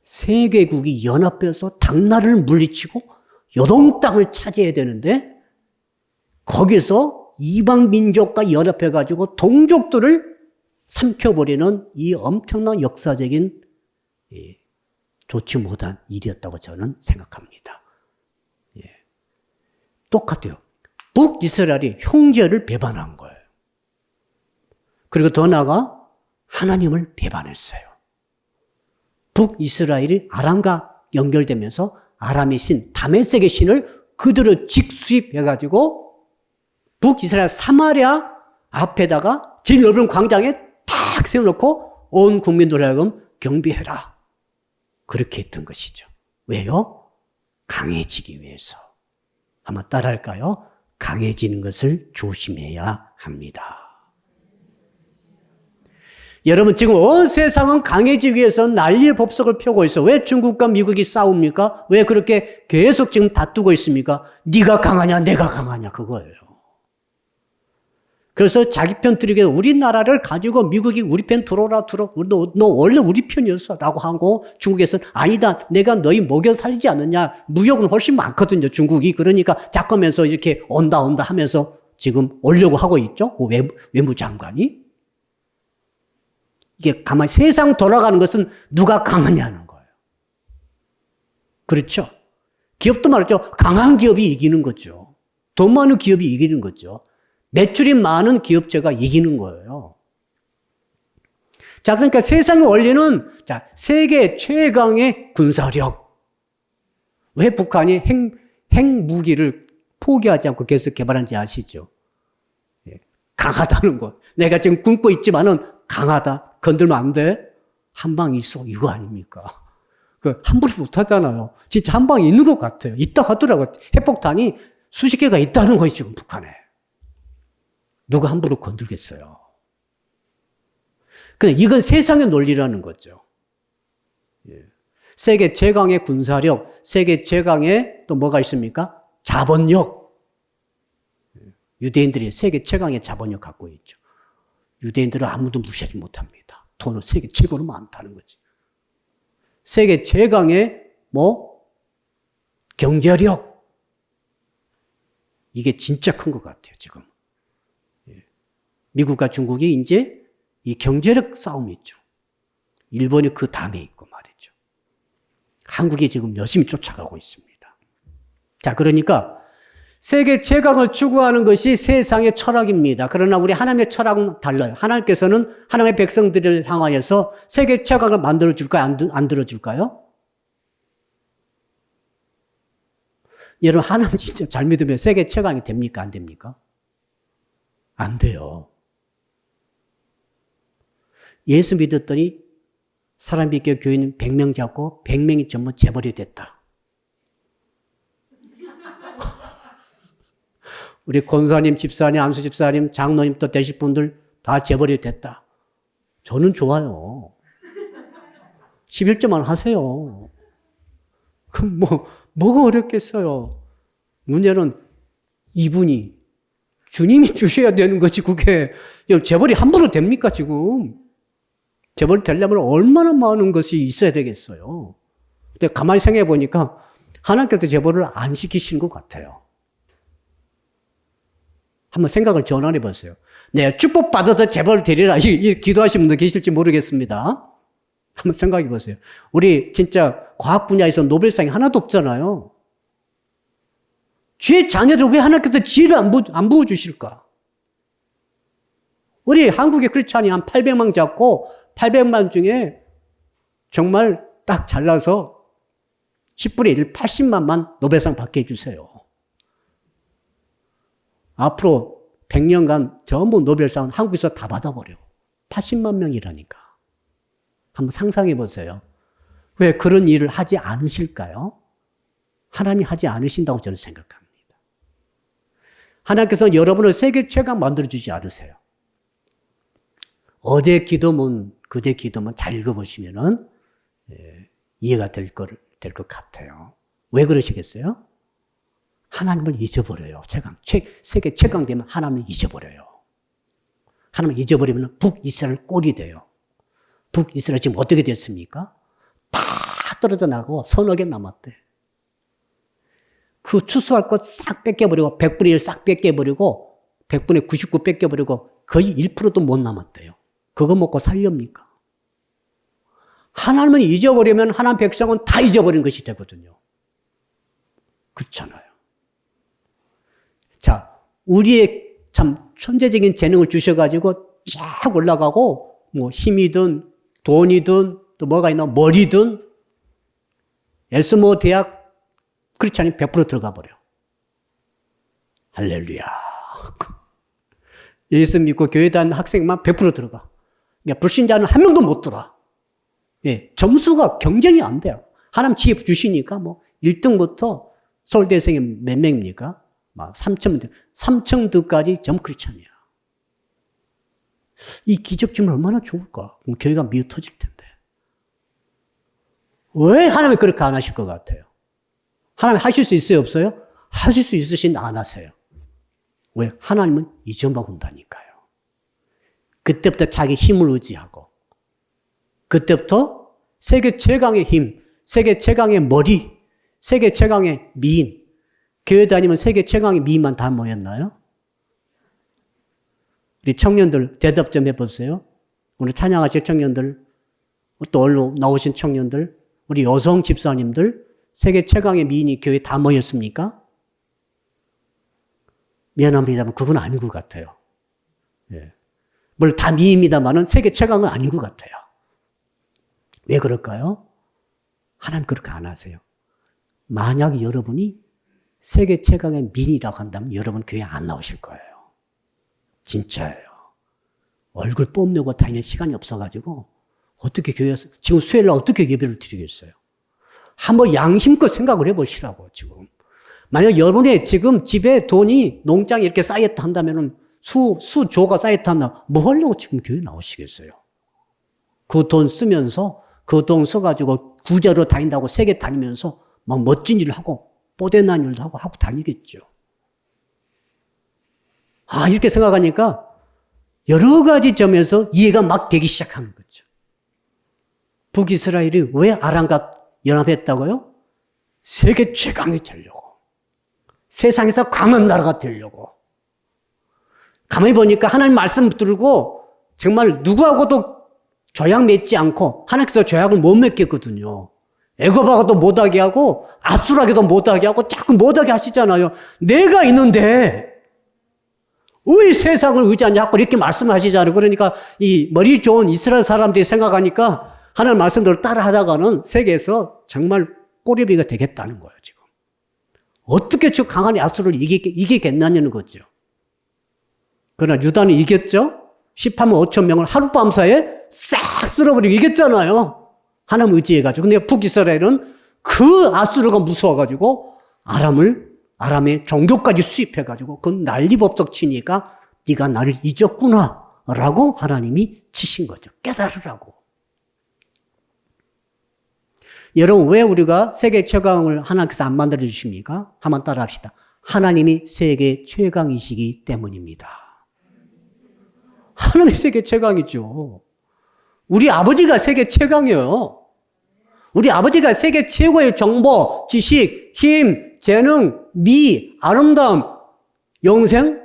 세계국이 연합해서 당나라를 물리치고 요동 땅을 차지해야 되는데 거기서 이방 민족과 연합해가지고 동족들을 삼켜버리는 이 엄청난 역사적인 좋지 못한 일이었다고 저는 생각합니다. 예. 똑같아요. 북이스라엘이 형제를 배반한 거예요. 그리고 더 나아가 하나님을 배반했어요. 북이스라엘이 아람과 연결되면서 아람의 신, 다메섹의 신을 그대로 직수입해가지고 북이스라엘 사마리아 앞에다가 제일 넓은 광장에 탁 세워놓고 온 국민들을 하여금 경비해라. 그렇게 했던 것이죠. 왜요? 강해지기 위해서. 한번 따라할까요? 강해지는 것을 조심해야 합니다. 여러분, 지금 온 세상은 강해지기 위해서 난리의 법석을 펴고 있어. 왜 중국과 미국이 싸웁니까? 왜 그렇게 계속 지금 다투고 있습니까? 네가 강하냐, 내가 강하냐, 그거예요. 그래서 자기 편 들이게 우리나라를 가지고 미국이 우리 편 들어오라. 너 원래 우리 편이었어. 라고 하고 중국에서는 아니다. 내가 너희 먹여 살리지 않느냐. 무역은 훨씬 많거든요. 중국이. 그러니까 자꾸면서 이렇게 온다 하면서 지금 오려고 하고 있죠. 그 외무장관이. 이게 가만히 세상 돌아가는 것은 누가 강하냐는 거예요. 그렇죠? 기업도 말이죠. 강한 기업이 이기는 거죠. 돈 많은 기업이 이기는 거죠. 매출이 많은 기업체가 이기는 거예요. 자, 그러니까 세상의 원리는, 자, 세계 최강의 군사력. 왜 북한이 핵무기를 포기하지 않고 계속 개발한지 아시죠? 예, 강하다는 것. 내가 지금 굶고 있지만은 강하다. 건들면 안 돼. 한 방 있어. 이거 아닙니까? 함부로 못 하잖아요. 진짜 한 방이 있는 것 같아요. 있다 하더라고요. 핵폭탄이 수십 개가 있다는 거예요, 지금 북한에. 누가 함부로 건들겠어요. 근데 이건 세상의 논리라는 거죠. 예. 세계 최강의 군사력, 세계 최강의 또 뭐가 있습니까? 자본력. 유대인들이 세계 최강의 자본력 갖고 있죠. 유대인들은 아무도 무시하지 못합니다. 돈은 세계 최고로 많다는 거지. 세계 최강의 경제력. 이게 진짜 큰 것 같아요, 지금. 미국과 중국이 이제 이 경제력 싸움이 있죠. 일본이 그 다음에 있고 말이죠. 한국이 지금 열심히 쫓아가고 있습니다. 자, 그러니까 세계 최강을 추구하는 것이 세상의 철학입니다. 그러나 우리 하나님의 철학은 달라요. 하나님께서는 하나님의 백성들을 향하여서 세계 최강을 만들어줄까요? 안 들어줄까요? 여러분, 하나님 진짜 잘 믿으면 세계 최강이 됩니까? 안 됩니까? 안 돼요. 예수 믿었더니 사람 믿게 교회는 100명 잡고 100명이 전부 재벌이 됐다. 우리 권사님, 집사님, 안수 집사님, 장로님 또 되실 분들 다 재벌이 됐다. 저는 좋아요. 11조만 하세요. 그럼 뭐가 어렵겠어요. 문제는 이분이 주님이 주셔야 되는 거지 그게. 재벌이 함부로 됩니까 지금. 재벌이 되려면 얼마나 많은 것이 있어야 되겠어요. 근데 가만히 생각해 보니까 하나님께서 재벌을 안 시키신 것 같아요. 한번 생각을 전환해 보세요. 네, 축복받아서 재벌 되리라. 이 기도하시는 분도 계실지 모르겠습니다. 한번 생각해 보세요. 우리 진짜 과학 분야에서 노벨상이 하나도 없잖아요. 주의 자녀들 왜 하나님께서 지혜를 안 부어주실까? 우리 한국의 크리스찬이 한 800만 잡고 800만 중에 정말 딱 잘라서 10분의 1, 80만만 노벨상 받게 해주세요. 앞으로 100년간 전부 노벨상은 한국에서 다 받아버려. 80만 명이라니까. 한번 상상해 보세요. 왜 그런 일을 하지 않으실까요? 하나님이 하지 않으신다고 저는 생각합니다. 하나님께서 여러분을 세계 최강 만들어주지 않으세요. 어제 기도문, 그제 기도문 잘 읽어보시면은 이해가 될 것 같아요. 왜 그러시겠어요? 하나님을 잊어버려요. 세계 최강 되면 하나님을 잊어버려요. 하나님을 잊어버리면 북이스라엘 꼴이 돼요. 북이스라엘 지금 어떻게 됐습니까? 다 떨어져 나가고 서너 개 남았대. 그 추수할 것 싹 뺏겨버리고 100분의 1 싹 뺏겨버리고 100분의 99 뺏겨버리고 거의 1%도 못 남았대요. 그거 먹고 살렵니까? 하나님을 잊어버리면 하나님 백성은 다 잊어버린 것이 되거든요. 그렇잖아요. 자, 우리의 참 천재적인 재능을 주셔가지고 쫙 올라가고 힘이든 돈이든 또 뭐가 있나 머리든 엘스모 대학 크리스찬이 100% 들어가 버려. 할렐루야. 예수 믿고 교회 다니는 학생만 100% 들어가. 그러니까 불신자는 한 명도 못 들어. 예, 점수가 경쟁이 안 돼요. 하나님 지혜 주시니까 1등부터 서울대생이 몇 명입니까? 막 3층까지 전부 크리스찬이야. 이 기적쯤은 얼마나 좋을까? 그럼 교회가 미어 터질 텐데. 왜 하나님이 그렇게 안 하실 것 같아요? 하나님 하실 수 있어요, 없어요? 하실 수 있으신데 안 하세요. 왜? 하나님은 잊어먹은다니까요. 그때부터 자기 힘을 의지하고, 그때부터 세계 최강의 힘, 세계 최강의 머리, 세계 최강의 미인, 교회 다니면 세계 최강의 미인만 다 모였나요? 우리 청년들 대답 좀 해보세요. 오늘 찬양하실 청년들, 또 얼른 나오신 청년들, 우리 여성 집사님들, 세계 최강의 미인이 교회에 다 모였습니까? 미안합니다만 그건 아닌 것 같아요. 예. 물론 다 미인입니다만은 세계 최강은 아닌 것 같아요. 왜 그럴까요? 하나님 그렇게 안 하세요. 만약 여러분이 세계 최강의 미인이라고 한다면 여러분 교회 안 나오실 거예요. 진짜예요. 얼굴 뽐내고 다니는 시간이 없어가지고 어떻게 교회에서 지금 수요일날 어떻게 예배를 드리겠어요? 한번 양심껏 생각을 해보시라고 지금. 만약 여러분의 지금 집에 돈이 농장에 이렇게 쌓였다 한다면은 수조가 쌓였다 한다면 뭐 하려고 지금 교회 나오시겠어요? 그 돈 쓰면서 그 돈 써가지고 구제로 다닌다고 세계 다니면서 막 멋진 일을 하고 뽀대난 일도 하고 다니겠죠. 이렇게 생각하니까 여러 가지 점에서 이해가 막 되기 시작하는 거죠. 북이스라엘이 왜 아람과 연합했다고요? 세계 최강이 되려고. 세상에서 강한 나라가 되려고. 가만히 보니까 하나님 말씀 들고 정말 누구하고도 조약 맺지 않고 하나님께서 조약을 못 맺겠거든요. 애굽하고도 못하게 하고 아수라게도 못하게 하고 자꾸 못하게 하시잖아요. 내가 있는데 왜 세상을 의지하냐고 이렇게 말씀하시잖아요. 그러니까 이 머리 좋은 이스라엘 사람들이 생각하니까 하나님 말씀대로 따라 하다가는 세계에서 정말 꼬리비가 되겠다는 거예요, 지금. 어떻게 저 강한 야수를 이기겠냐는 거죠. 그러나 유다는 이겼죠? 18만 5천 명을 하룻밤 사이에 싹 쓸어버리고 이겼잖아요. 하나님 의지해가지고. 근데 북이스라엘은 그 아수르가 무서워가지고 아람의 종교까지 수입해가지고 그 난리법석 치니까 네가 나를 잊었구나 라고 하나님이 치신 거죠. 깨달으라고. 여러분, 왜 우리가 세계 최강을 하나님께서 안 만들어 주십니까? 한번 따라 합시다. 하나님이 세계 최강이시기 때문입니다. 하나님이 세계 최강이죠. 우리 아버지가 세계 최강이에요. 우리 아버지가 세계 최고의 정보, 지식, 힘, 재능, 미, 아름다움, 영생.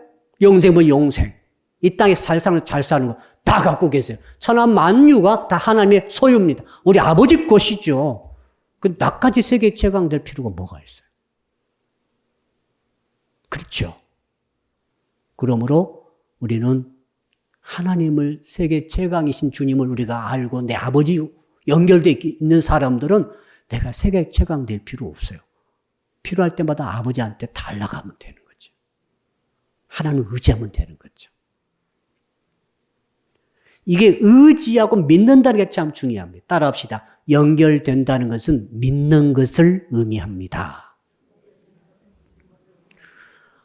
이 땅에 잘 사는 거 다 갖고 계세요. 천하 만유가 다 하나님의 소유입니다. 우리 아버지 것이죠. 그 나까지 세계 최강 될 필요가 뭐가 있어요? 그렇죠. 그러므로 우리는 하나님을 세계 최강이신 주님을 우리가 알고 내 아버지 연결되어 있는 사람들은 내가 세계 최강 될 필요 없어요. 필요할 때마다 아버지한테 달라가면 되는 거죠. 하나님을 의지하면 되는 거죠. 이게 의지하고 믿는다는 게 참 중요합니다. 따라합시다. 연결된다는 것은 믿는 것을 의미합니다.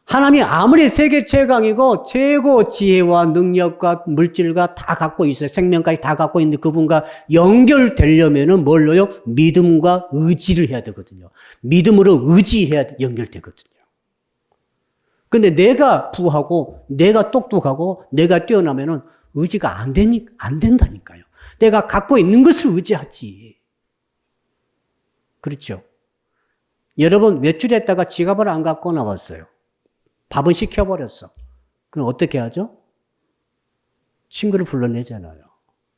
하나님이 아무리 세계 최강이고 최고 지혜와 능력과 물질과 다 갖고 있어요. 생명까지 다 갖고 있는데 그분과 연결되려면은 뭘로요? 믿음과 의지를 해야 되거든요. 믿음으로 의지해야 연결되거든요. 근데 내가 부하고 내가 똑똑하고 내가 뛰어나면은 의지가 안 된다니까요. 내가 갖고 있는 것을 의지하지. 그렇죠? 여러분 외출했다가 지갑을 안 갖고 나왔어요. 밥은 시켜버렸어. 그럼 어떻게 하죠? 친구를 불러내잖아요.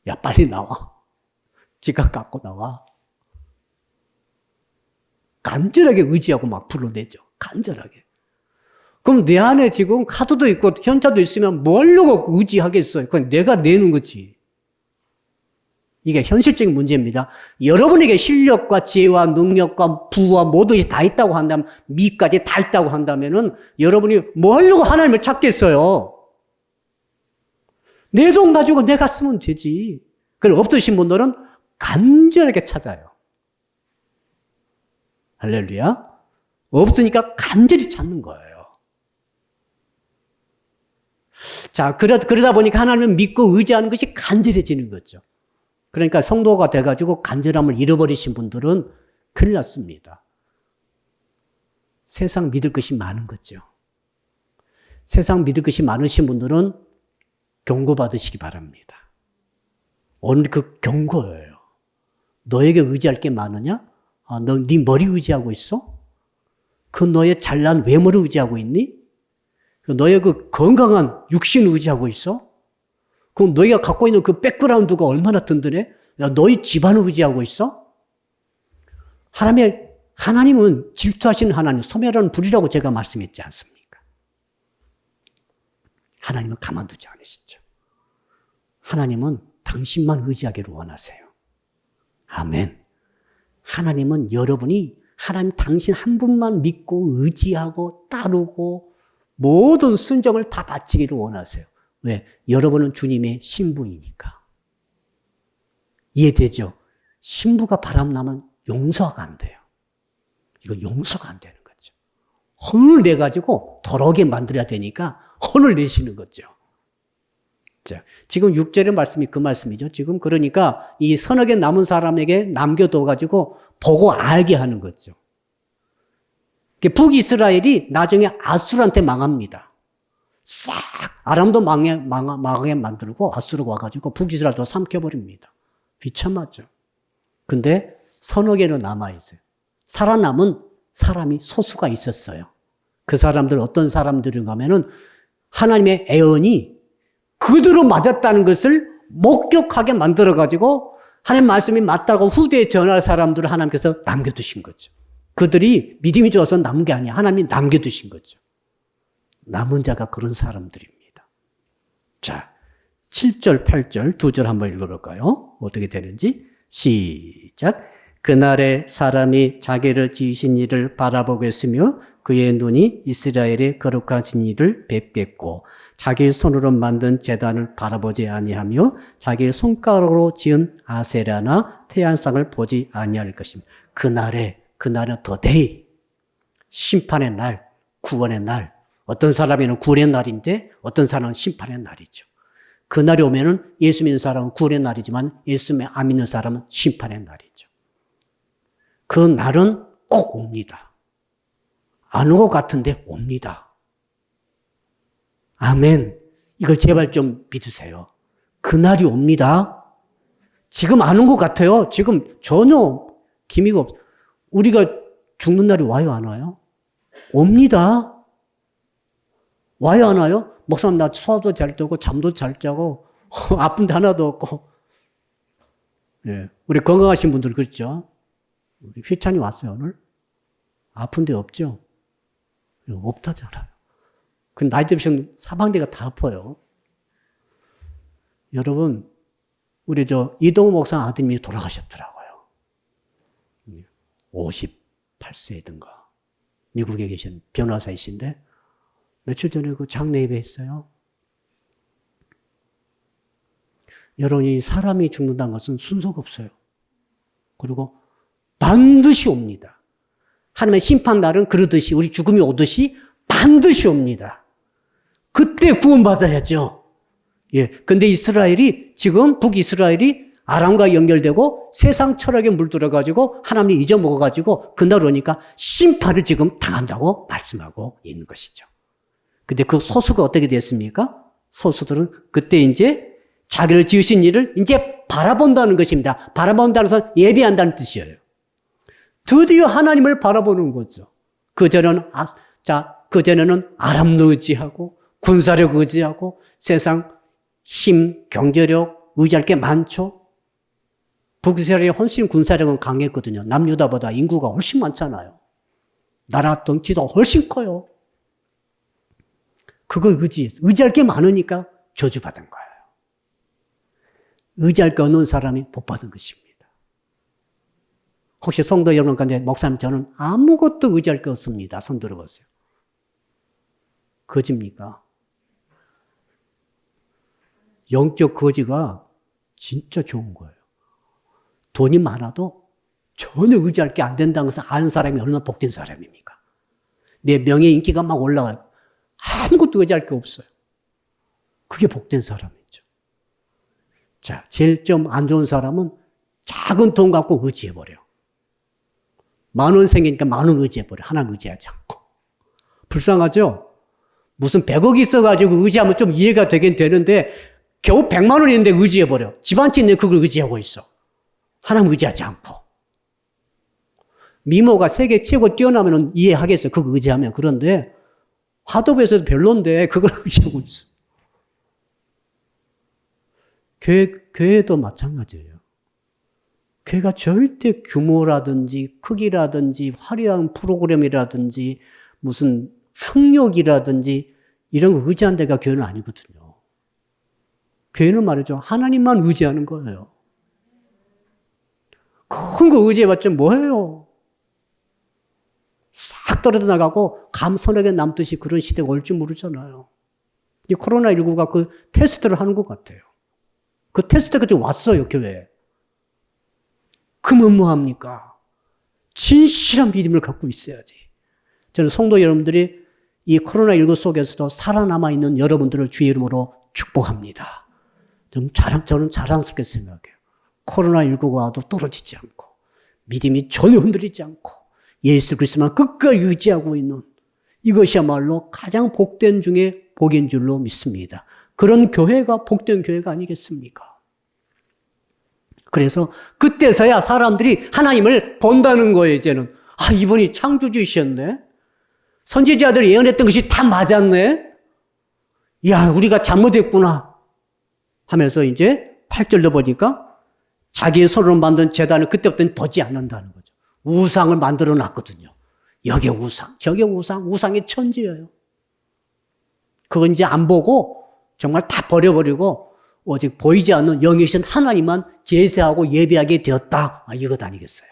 야, 빨리 나와. 지갑 갖고 나와. 간절하게 의지하고 막 불러내죠. 간절하게. 그럼 내 안에 지금 카드도 있고 현찰도 있으면 뭘로 의지하겠어요? 그건 내가 내는 거지. 이게 현실적인 문제입니다. 여러분에게 실력과 지혜와 능력과 부와 모든 다 있다고 한다면, 미까지 다 있다고 한다면은 여러분이 뭐 하려고 하나님을 찾겠어요? 내 돈 가지고 내가 쓰면 되지. 그걸 없으신 분들은 간절하게 찾아요. 할렐루야. 없으니까 간절히 찾는 거예요. 자, 그러다 보니까 하나님을 믿고 의지하는 것이 간절해지는 거죠. 그러니까 성도가 돼가지고 간절함을 잃어버리신 분들은 큰일 났습니다. 세상 믿을 것이 많은 거죠. 세상 믿을 것이 많으신 분들은 경고받으시기 바랍니다. 오늘 그 경고예요. 너에게 의지할 게 많으냐? 너 네 머리 의지하고 있어? 그 너의 잘난 외모를 의지하고 있니? 너의 그 건강한 육신 의지하고 있어? 그럼 너희가 갖고 있는 그 백그라운드가 얼마나 든든해? 야, 너희 집안을 의지하고 있어? 하나님은 질투하시는 하나님, 소멸하는 불이라고 제가 말씀했지 않습니까? 하나님은 가만두지 않으시죠. 하나님은 당신만 의지하기를 원하세요. 아멘. 하나님은 여러분이 하나님 당신 한 분만 믿고 의지하고 따르고 모든 순종을 다 바치기를 원하세요. 왜? 여러분은 주님의 신부이니까. 이해되죠? 신부가 바람나면 용서가 안 돼요. 이거 용서가 안 되는 거죠. 혼을 내가지고 더러게 만들어야 되니까 혼을 내시는 거죠. 자, 지금 6절의 말씀이 그 말씀이죠. 지금 그러니까 이 서너 개 남은 사람에게 남겨둬가지고 보고 알게 하는 거죠. 북이스라엘이 나중에 아수르한테 망합니다. 싹 아람도 망하게 만들고 아수르가 와가지고 북이스라엘도 삼켜버립니다. 비참하죠. 근데 서너 개는 남아있어요. 살아남은 사람이 소수가 있었어요. 그 사람들 어떤 사람들인가 하면은 하나님의 애언이 그대로 맞았다는 것을 목격하게 만들어가지고 하나님 말씀이 맞다고 후대에 전할 사람들을 하나님께서 남겨두신 거죠. 그들이 믿음이 좋아서 남은 게 아니야. 하나님이 남겨두신 거죠. 남은 자가 그런 사람들입니다. 자, 7절, 8절 두 절 한번 읽어볼까요? 어떻게 되는지 시작. 그날에 사람이 자기를 지으신 이를 바라보겠으며 그의 눈이 이스라엘의 거룩하신 이를 뵙겠고 자기 손으로 만든 제단을 바라보지 아니하며 자기 손가락으로 지은 아세라나 태양상을 보지 아니할 것입니다. 그날은 the day, 심판의 날, 구원의 날. 어떤 사람에는 구원의 날인데 어떤 사람은 심판의 날이죠. 그날이 오면은 예수 믿는 사람은 구원의 날이지만 예수 안 믿는 사람은 심판의 날이죠. 그 날은 꼭 옵니다. 안 올 것 같은데 옵니다. 아멘. 이걸 제발 좀 믿으세요. 그날이 옵니다. 지금 안 온 것 같아요. 지금 전혀 기미가 없어요. 우리가 죽는 날이 와요, 안 와요? 옵니다. 와요, 안 와요? 목사님, 나 소화도 잘 되고, 잠도 잘 자고, 아픈 데 하나도 없고. 예. 우리 건강하신 분들 그렇죠? 우리 휘찬이 왔어요, 오늘? 아픈 데 없죠? 없다잖아요. 그 나이 드시면 사방대가 다 아파요. 여러분, 우리 이동우 목사 아드님이 돌아가셨더라고요. 58세든가. 미국에 계신 변호사이신데, 며칠 전에 그 장례 예배했어요. 여러분, 이 사람이 죽는다는 것은 순서가 없어요. 그리고 반드시 옵니다. 하나님의 심판날은 그러듯이 우리 죽음이 오듯이 반드시 옵니다. 그때 구원받아야죠. 예. 근데 이스라엘이 지금 북이스라엘이 아람과 연결되고 세상 철학에 물들어가지고 하나님이 잊어먹어가지고 그날 오니까 심판을 지금 당한다고 말씀하고 있는 것이죠. 근데 그 소수가 어떻게 됐습니까? 소수들은 그때 이제 자기를 지으신 일을 이제 바라본다는 것입니다. 바라본다는 것은 예배한다는 뜻이에요. 드디어 하나님을 바라보는 거죠. 그전에는 아람도 의지하고 군사력 의지하고 세상 힘, 경제력 의지할 게 많죠. 북이스라엘이 훨씬 군사력은 강했거든요. 남유다보다 인구가 훨씬 많잖아요. 나라 덩치도 훨씬 커요. 그거 의지할 게 많으니까 저주받은 거예요. 의지할 게 없는 사람이 복받은 것입니다. 혹시 성도 여러분 가운데 목사님 저는 아무것도 의지할 게 없습니다. 손 들어보세요. 거짓입니까? 영적 거지가 진짜 좋은 거예요. 돈이 많아도 전혀 의지할 게 안 된다는 것을 아는 사람이 얼마나 복된 사람입니까? 내 명예 인기가 막 올라가요. 아무것도 의지할 게 없어요. 그게 복된 사람이죠. 자, 제일 좀 안 좋은 사람은 작은 돈 갖고 의지해버려. 10,000원 생기니까 10,000원 의지해버려. 하나님 의지하지 않고. 불쌍하죠? 무슨 100억이 있어가지고 의지하면 좀 이해가 되긴 되는데 겨우 100만 원이 있는데 의지해버려. 집 한 채 있는데 그걸 의지하고 있어. 하나님 의지하지 않고. 미모가 세계 최고 뛰어나면 이해하겠어요. 그거 의지하면. 그런데 화도부에서도 별론데 그걸 의지하고 있어. 교회도 마찬가지예요. 교회가 절대 규모라든지 크기라든지 화려한 프로그램이라든지 무슨 학력이라든지 이런 거 의지한 데가 교회는 아니거든요. 교회는 말이죠. 하나님만 의지하는 거예요. 큰 거 의지해봤자 뭐예요? 싹 떨어져 나가고 감선하게 남듯이 그런 시대가 올지 모르잖아요. 이 코로나19가 그 테스트를 하는 것 같아요. 그 테스트가 좀 왔어요, 교회에. 그러면 뭐합니까? 진실한 믿음을 갖고 있어야지. 저는 성도 여러분들이 이 코로나19 속에서도 살아남아 있는 여러분들을 주의 이름으로 축복합니다. 저는 자랑스럽게 생각해요. 코로나19가 와도 떨어지지 않고 믿음이 전혀 흔들리지 않고 예수 그리스도만 끝까지 의지하고 있는 이것이야말로 가장 복된 중에 복인 줄로 믿습니다. 그런 교회가 복된 교회가 아니겠습니까? 그래서 그때서야 사람들이 하나님을 본다는 거예요, 이제는. 아, 이분이 창조주이셨네? 선지자들이 예언했던 것이 다 맞았네? 야, 우리가 잘못했구나. 하면서 이제 8절로 보니까 자기의 손으로 만든 제단을 그때부터는 보지 않는다는 거죠. 우상을 만들어 놨거든요. 여기에 우상, 저기에 우상, 우상의 천지예요. 그건 이제 안 보고 정말 다 버려버리고 오직 보이지 않는 영이신 하나님만 제사하고 예배하게 되었다. 아, 이것 아니겠어요.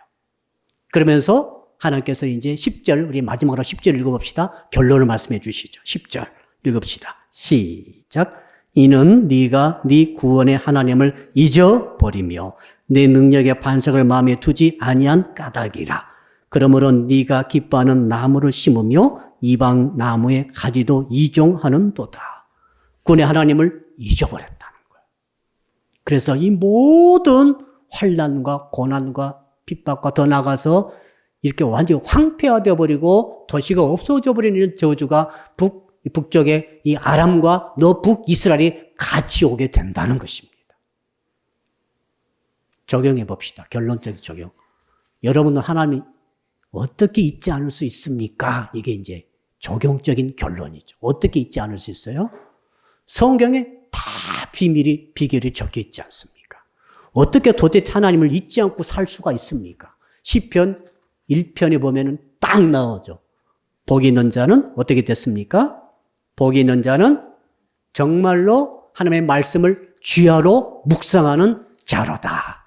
그러면서 하나님께서 이제 10절, 우리 마지막으로 10절 읽어봅시다. 결론을 말씀해 주시죠. 10절 읽읍시다. 시작. 이는 네가 네 구원의 하나님을 잊어버리며 내 능력의 반석을 마음에 두지 아니한 까닭이라. 그러므로 네가 기뻐하는 나무를 심으며 이방 나무의 가지도 이종하는도다. 구원의 하나님을 잊어버렸다는 거예요. 그래서 이 모든 환난과 고난과 핍박과 더 나가서 이렇게 완전히 황폐화되어 버리고 도시가 없어져 버리는 저주가 북쪽에 이 아람과 너 북이스라엘이 같이 오게 된다는 것입니다. 적용해 봅시다. 결론적인 적용. 여러분은 하나님이 어떻게 잊지 않을 수 있습니까? 이게 이제 적용적인 결론이죠. 어떻게 잊지 않을 수 있어요? 성경에 다 비결이 적혀 있지 않습니까? 어떻게 도대체 하나님을 잊지 않고 살 수가 있습니까? 시편 1편에 보면은 딱 나오죠. 복이 있는 자는 어떻게 됐습니까? 복이 있는 자는 정말로 하나님의 말씀을 주야로 묵상하는 자로다.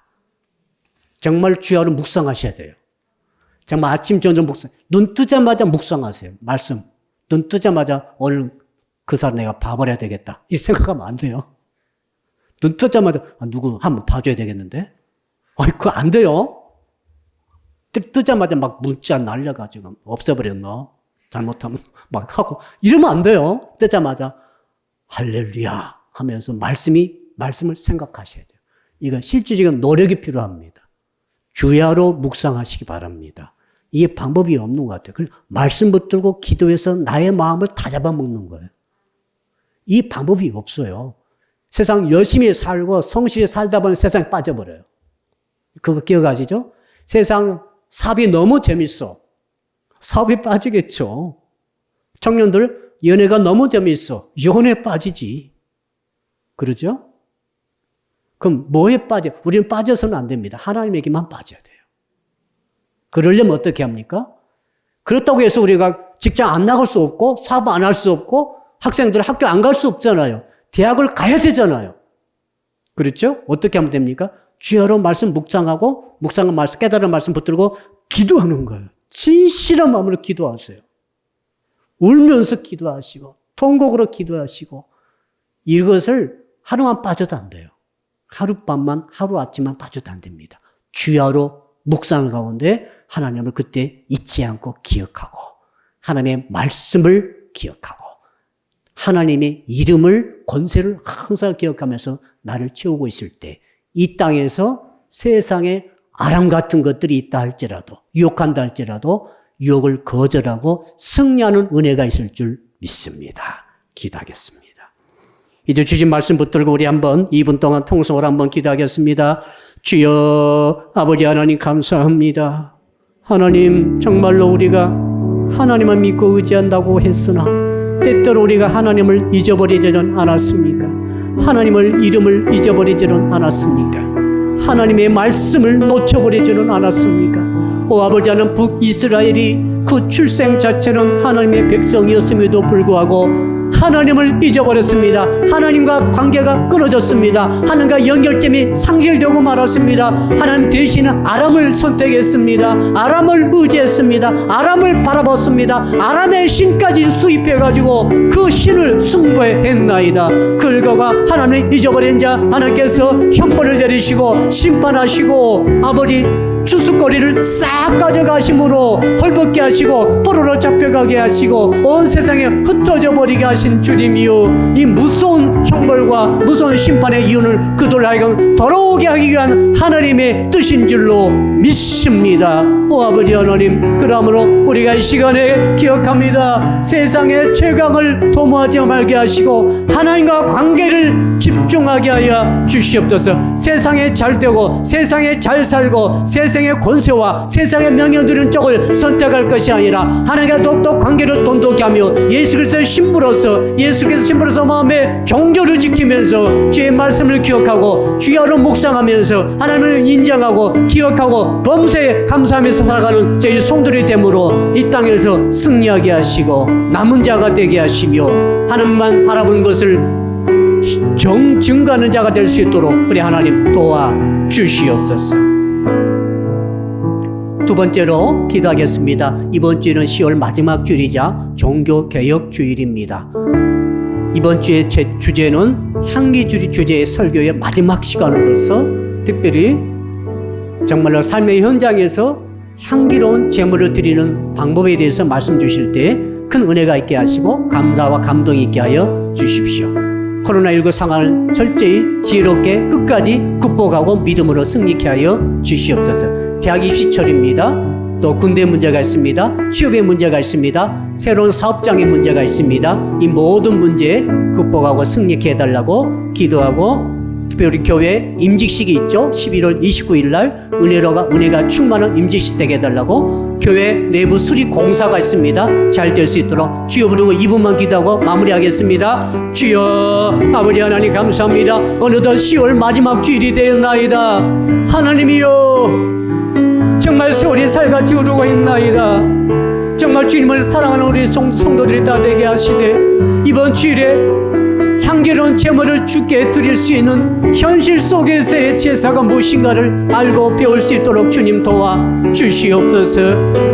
정말 주야로 묵상하셔야 돼요. 정말 아침, 저녁 묵상. 눈 뜨자마자 묵상하세요. 말씀. 눈 뜨자마자 오늘 그 사람 내가 봐버려야 되겠다. 이 생각하면 안 돼요. 눈 뜨자마자 누구 한번 봐줘야 되겠는데? 그거 안 돼요. 뜨자마자 막 문자 날려가지고 없애버렸노. 잘못하면 막 하고 이러면 안 돼요. 뜨자마자 할렐루야 하면서 말씀을 생각하셔야 돼요. 이건 실질적인 노력이 필요합니다. 주야로 묵상하시기 바랍니다. 이게 방법이 없는 것 같아요. 그냥 말씀 붙들고 기도해서 나의 마음을 다 잡아먹는 거예요. 이 방법이 없어요. 세상 열심히 살고 성실히 살다 보면 세상에 빠져버려요. 그거 기억하시죠? 세상 사업이 너무 재밌어. 사업이 빠지겠죠. 청년들 연애가 너무 재밌어. 연애에 빠지지. 그러죠? 그럼 뭐에 빠져? 우리는 빠져서는 안 됩니다. 하나님에게만 빠져야 돼요. 그러려면 어떻게 합니까? 그렇다고 해서 우리가 직장 안 나갈 수 없고 사업 안 할 수 없고 학생들 학교 안 갈 수 없잖아요. 대학을 가야 되잖아요. 그렇죠? 어떻게 하면 됩니까? 주야로 말씀 묵상하고 묵상한 말씀, 깨달은 말씀 붙들고 기도하는 거예요. 진실한 마음으로 기도하세요. 울면서 기도하시고 통곡으로 기도하시고 이것을 하루만 빠져도 안 돼요. 하룻밤만 하루아침만 빠져도 안 됩니다. 주야로 묵상 가운데 하나님을 그때 잊지 않고 기억하고 하나님의 말씀을 기억하고 하나님의 이름을 권세를 항상 기억하면서 나를 채우고 있을 때 이 땅에서 세상에 아람 같은 것들이 있다 할지라도 유혹한다 할지라도 유혹을 거절하고 승리하는 은혜가 있을 줄 믿습니다. 기도하겠습니다. 이제 주신 말씀 붙들고 우리 한번 2분 동안 통성으로 한번 기도하겠습니다. 주여 아버지 하나님 감사합니다. 하나님 정말로 우리가 하나님을 믿고 의지한다고 했으나 때때로 우리가 하나님을 잊어버리지는 않았습니까? 하나님을 이름을 잊어버리지는 않았습니까? 하나님의 말씀을 놓쳐버리지는 않았습니까? 오 아버지 하나님 북이스라엘이 그 출생 자체는 하나님의 백성이었음에도 불구하고 하나님을 잊어버렸습니다. 하나님과 관계가 끊어졌습니다. 하나님과 연결점이 상실되고 말았습니다. 하나님 대신에 아람을 선택했습니다. 아람을 의지했습니다. 아람을 바라봤습니다. 아람의 신까지 수입해가지고 그 신을 숭배했나이다. 그러가 하나님을 잊어버린 자 하나님께서 형벌을 내리시고 심판하시고 아버지 추수거리를 싹 가져가심으로 헐벗게 하시고 뽀로로 잡혀가게 하시고 온 세상에 흩어져 버리게 하신 주님이요, 이 무서운 형벌과 무서운 심판의 이유는 그들 하여금 돌아오게 하기 위한 하나님의 뜻인 줄로 믿습니다. 오 아버지 하나님, 그러므로 우리가 이 시간에 기억합니다. 세상의 최강을 도모하지 말게 하시고 하나님과 관계를 집중하게 하여 주시옵소서. 세상에 잘 되고 세상에 잘 살고 세상의 권세와 세상의 명예 누리는 쪽을 선택할 것이 아니라 하나님과 독도 관계를 돈독히 하며 예수 그리스도의 신부로서 마음의 종교를 지키면서 주의 말씀을 기억하고 주야로 묵상하면서 하나님을 인정하고 기억하고 범사에 감사하면서 살아가는 저희 성도들이 되므로 이 땅에서 승리하게 하시고 남은 자가 되게 하시며 하나님만 바라보는 것을 증거하는 자가 될 수 있도록 우리 하나님 도와주시옵소서. 두 번째로 기도하겠습니다. 이번 주일은 10월 마지막 주일이자 종교개혁 주일입니다. 이번 주의 제 주제는 향기주리 주제의 설교의 마지막 시간으로서 특별히 정말로 삶의 현장에서 향기로운 제물을 드리는 방법에 대해서 말씀 주실 때 큰 은혜가 있게 하시고 감사와 감동이 있게 하여 주십시오. 코로나19 상황을 철저히 지혜롭게 끝까지 극복하고 믿음으로 승리케 하여 주시옵소서. 대학 입시철입니다. 또 군대 문제가 있습니다. 취업의 문제가 있습니다. 새로운 사업장의 문제가 있습니다. 이 모든 문제 극복하고 승리케 해달라고 기도하고, 특별히 교회 임직식이 있죠. 11월 29일 날 은혜가 충만한 임직식 되게 해달라고, 교회 내부 수리 공사가 있습니다. 잘 될 수 있도록 주여 부르고 2분만 기도하고 마무리하겠습니다. 주여 아버지 하나님 감사합니다. 어느덧 10월 마지막 주일이 되었나이다. 하나님이여, 정말 세월이 살같이 흐르고 있나이다. 정말 주님을 사랑하는 우리 성도들이 다 되게 하시되 이번 주일에 향기로운 제물을 주께 드릴 수 있는 현실 속에서의 제사가 무엇인가를 알고 배울 수 있도록 주님 도와주시옵소서.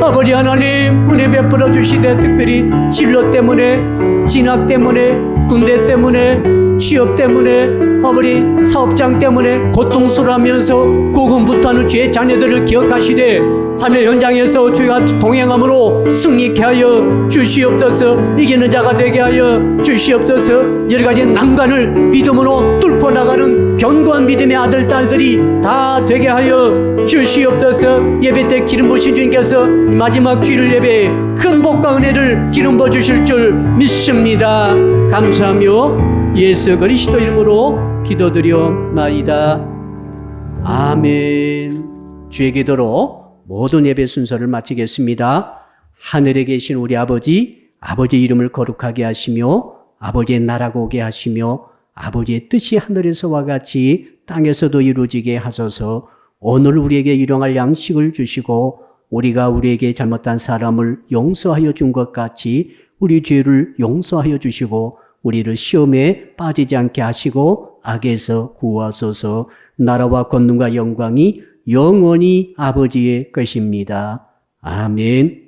아버지 하나님, 은혜 베풀어 주시되 특별히 진로 때문에, 진학 때문에, 군대 때문에, 취업 때문에, 아버지 사업장 때문에 고통스러워하면서 고군분투하는 주의 자녀들을 기억하시되 삶의 현장에서 주가 동행함으로 승리케 하여 주시옵소서. 이기는 자가 되게 하여 주시옵소서. 여러가지 난관을 믿음으로 뚫고 나가는 견고한 믿음의 아들 딸들이 다 되게 하여 주시옵소서. 예배 때 기름 부으신 주님께서 마지막 주일 예배에 큰 복과 은혜를 기름 부어 주실 줄 믿습니다. 감사하며 예수 그리스도 이름으로 기도드려나이다. 아멘. 주의 기도로 모든 예배 순서를 마치겠습니다. 하늘에 계신 우리 아버지, 아버지의 이름을 거룩하게 하시며 아버지의 나라가 오게 하시며 아버지의 뜻이 하늘에서와 같이 땅에서도 이루어지게 하소서. 오늘 우리에게 일용할 양식을 주시고 우리가 우리에게 잘못한 사람을 용서하여 준 것 같이 우리 죄를 용서하여 주시고 우리를 시험에 빠지지 않게 하시고 악에서 구하소서. 나라와 권능과 영광이 영원히 아버지의 것입니다. 아멘.